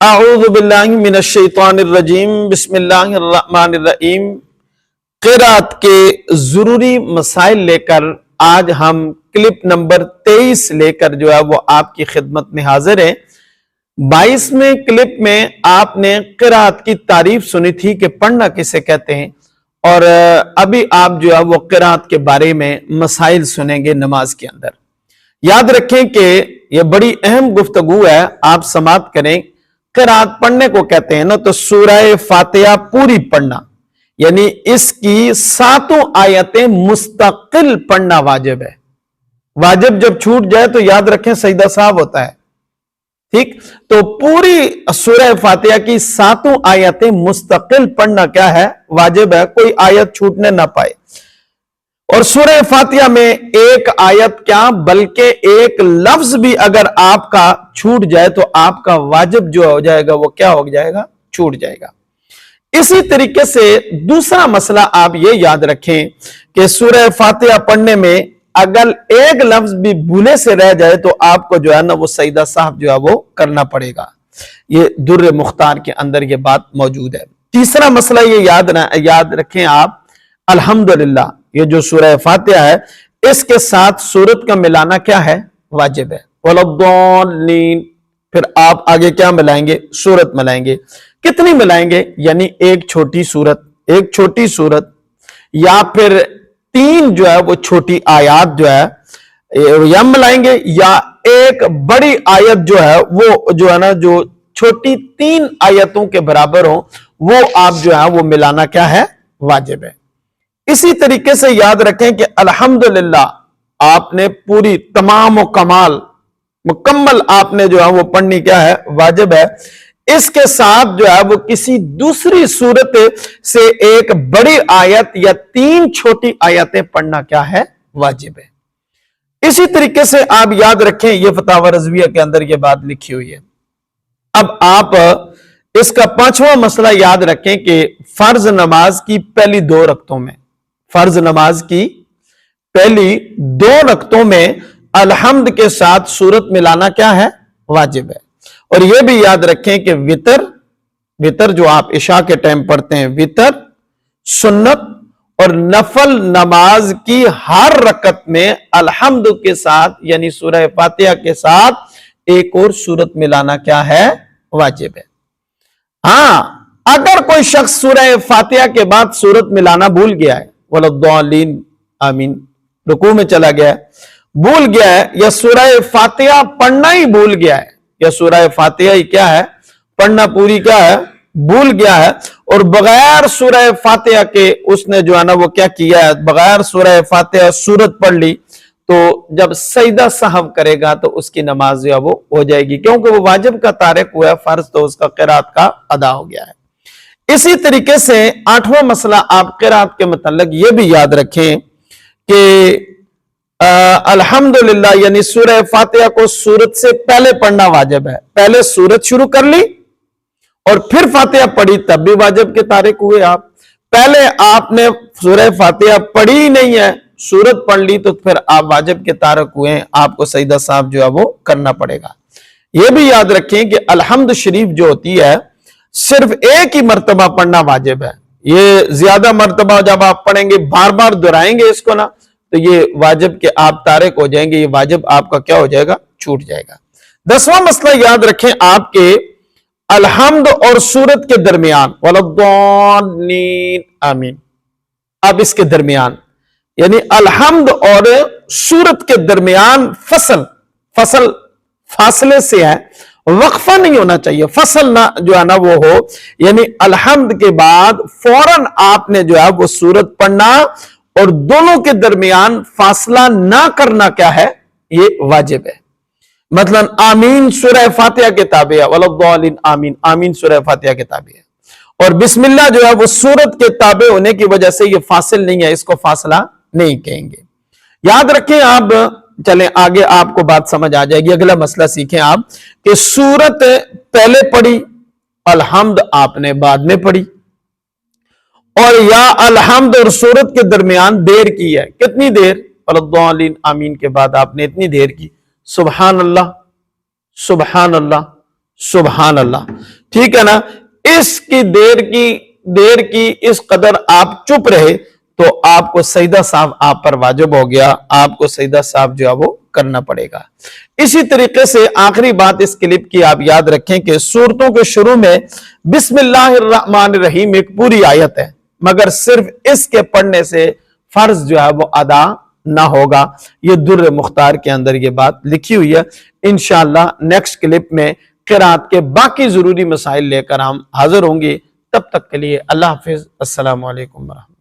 اعوذ باللہ من الشیطان الرجیم بسم اللہ الرحمن الرحیم۔ قرات کے ضروری مسائل لے کر آج ہم کلپ نمبر 23 لے کر جو ہے وہ آپ کی خدمت میں حاضر ہیں۔ 22ویں کلپ میں آپ نے قرات کی تعریف سنی تھی کہ پڑھنا کسے کہتے ہیں، اور ابھی آپ جو ہے وہ قرات کے بارے میں مسائل سنیں گے نماز کے اندر۔ یاد رکھیں کہ یہ بڑی اہم گفتگو ہے، آپ سماعت کریں۔ قرات پڑھنے کو کہتے ہیں نا تو سورہ فاتحہ پوری پڑھنا، یعنی اس کی 7 آیتیں مستقل پڑھنا واجب ہے۔ واجب جب چھوٹ جائے تو یاد رکھیں سجدہ صاحب ہوتا ہے، ٹھیک؟ تو پوری سورہ فاتحہ کی 7 آیتیں مستقل پڑھنا کیا ہے؟ واجب ہے، کوئی آیت چھوٹنے نہ پائے۔ اور سورہ فاتحہ میں ایک آیت کیا بلکہ ایک لفظ بھی اگر آپ کا چھوٹ جائے تو آپ کا واجب جو ہو جائے گا وہ کیا ہو جائے گا؟ چھوٹ جائے گا۔ اسی طریقے سے دوسرا مسئلہ آپ یہ یاد رکھیں کہ سورہ فاتحہ پڑھنے میں اگر ایک لفظ بھی بھولے سے رہ جائے تو آپ کو جو ہے نا وہ سجدہ صاحب جو ہے وہ کرنا پڑے گا۔ یہ در مختار کے اندر یہ بات موجود ہے۔ تیسرا مسئلہ یہ یاد رکھیں آپ، الحمدللہ یہ جو سورہ فاتحہ ہے اس کے ساتھ سورت کا ملانا کیا ہے؟ واجب ہے۔ وَلَضَّالِّينَ، پھر آپ آگے کیا ملائیں گے؟ سورت ملائیں گے۔ کتنی ملائیں گے؟ یعنی ایک چھوٹی سورت یا پھر 3 جو ہے وہ چھوٹی آیات جو ہے یا ملائیں گے، یا ایک بڑی آیت جو ہے وہ جو ہے نا جو چھوٹی 3 آیتوں کے برابر ہو وہ آپ جو ہے وہ ملانا کیا ہے؟ واجب ہے۔ اسی طریقے سے یاد رکھیں کہ الحمدللہ آپ نے پوری تمام و کمال مکمل آپ نے جو ہے وہ پڑھنی کیا ہے؟ واجب ہے۔ اس کے ساتھ جو ہے وہ کسی دوسری صورت سے ایک بڑی آیت یا 3 چھوٹی آیتیں پڑھنا کیا ہے؟ واجب ہے۔ اسی طریقے سے آپ یاد رکھیں، یہ فتاوی رضویہ کے اندر یہ بات لکھی ہوئی ہے۔ اب آپ اس کا 5واں مسئلہ یاد رکھیں کہ فرض نماز کی پہلی 2 رکعتوں میں رکعتوں میں الحمد کے ساتھ سورت ملانا کیا ہے؟ واجب ہے۔ اور یہ بھی یاد رکھیں کہ وطر جو آپ عشاء کے ٹائم پڑھتے ہیں، وطر سنت اور نفل نماز کی ہر رکعت میں الحمد کے ساتھ یعنی سورہ فاتحہ کے ساتھ ایک اور سورت ملانا کیا ہے؟ واجب ہے۔ ہاں، اگر کوئی شخص سورہ فاتحہ کے بعد سورت ملانا بھول گیا ہے، وَلَضَّالِّينَ آمین، رکوع میں چلا گیا ہے، بھول گیا ہے، یا سورہ فاتحہ پڑھنا ہی بھول گیا ہے، یا سورہ فاتحہ ہی کیا ہے؟ پڑھنا پوری کیا ہے؟ بھول گیا ہے، اور بغیر سورہ فاتحہ کے اس نے جو ہے نا وہ کیا کیا ہے؟ بغیر سورہ فاتحہ سورت پڑھ لی، تو جب سجدہ سہو کرے گا تو اس کی نماز جو ہے وہ ہو جائے گی، کیونکہ وہ واجب کا تارک ہوا ہے، فرض تو اس کا قرات کا ادا ہو گیا ہے۔ اسی طریقے سے 8واں مسئلہ آپ قرات کے متعلق یہ بھی یاد رکھیں کہ الحمدللہ یعنی سورہ فاتحہ کو سورت سے پہلے پڑھنا واجب ہے۔ پہلے سورت شروع کر لی اور پھر فاتحہ پڑھی تب بھی واجب کے تارک ہوئے آپ۔ پہلے آپ نے سورہ فاتحہ پڑھی ہی نہیں ہے، سورت پڑھ لی تو پھر آپ واجب کے تارک ہوئے ہیں، آپ کو سجدہ صاحب جو ہے وہ کرنا پڑے گا۔ یہ بھی یاد رکھیں کہ الحمد شریف جو ہوتی ہے صرف ایک ہی مرتبہ پڑھنا واجب ہے۔ یہ زیادہ مرتبہ جب آپ پڑھیں گے، بار بار دہرائیں گے اس کو نا، تو یہ واجب کے آپ تارک ہو جائیں گے، یہ واجب آپ کا کیا ہو جائے گا؟ چھوٹ جائے گا۔ 10واں مسئلہ یاد رکھیں آپ کے الحمد اور سورت کے درمیان، وَلَضَّالِّينَ آمین، اب اس کے درمیان یعنی الحمد اور سورت کے درمیان فاصلے سے ہے، وقفہ نہیں ہونا چاہیے، فصل نہ جو ہے نا وہ ہو، یعنی الحمد کے بعد فوراً آپ نے جو ہے وہ سورت پڑھنا اور دونوں کے درمیان فاصلہ نہ کرنا کیا ہے؟ یہ واجب ہے۔ مثلا آمین سورہ فاتحہ کے تابع ہے، وَلَضَّالِّينَ آمین، آمین سورہ فاتحہ کے تابع ہے، اور بسم اللہ جو ہے وہ سورت کے تابع ہونے کی وجہ سے یہ فاصل نہیں ہے، اس کو فاصلہ نہیں کہیں گے۔ یاد رکھیں آپ، چلیں آگے آپ کو بات سمجھ آ جائے گی۔ اگلا مسئلہ سیکھیں آپ کہ سورت پہلے پڑھی، الحمد آپ نے بعد میں پڑھی، اور یا الحمد اور سورت کے درمیان دیر کی ہے، کتنی دیر؟ وَلَضَّالِّينَ آمین کے بعد آپ نے اتنی دیر کی، سبحان اللہ سبحان اللہ سبحان اللہ، ٹھیک ہے نا، اس کی دیر کی اس قدر آپ چپ رہے تو آپ کو سجدہ سہو آپ پر واجب ہو گیا، آپ کو سجدہ سہو جو ہے وہ کرنا پڑے گا۔ اسی طریقے سے آخری بات اس کلپ کی آپ یاد رکھیں کہ سورتوں کے شروع میں بسم اللہ الرحمن الرحیم ایک پوری آیت ہے، مگر صرف اس کے پڑھنے سے فرض جو ہے وہ ادا نہ ہوگا۔ یہ در مختار کے اندر یہ بات لکھی ہوئی ہے۔ انشاءاللہ نیکسٹ کلپ میں قرات کے باقی ضروری مسائل لے کر ہم حاضر ہوں گے۔ تب تک کے لیے اللہ حافظ، السلام علیکم ورحمۃ اللہ۔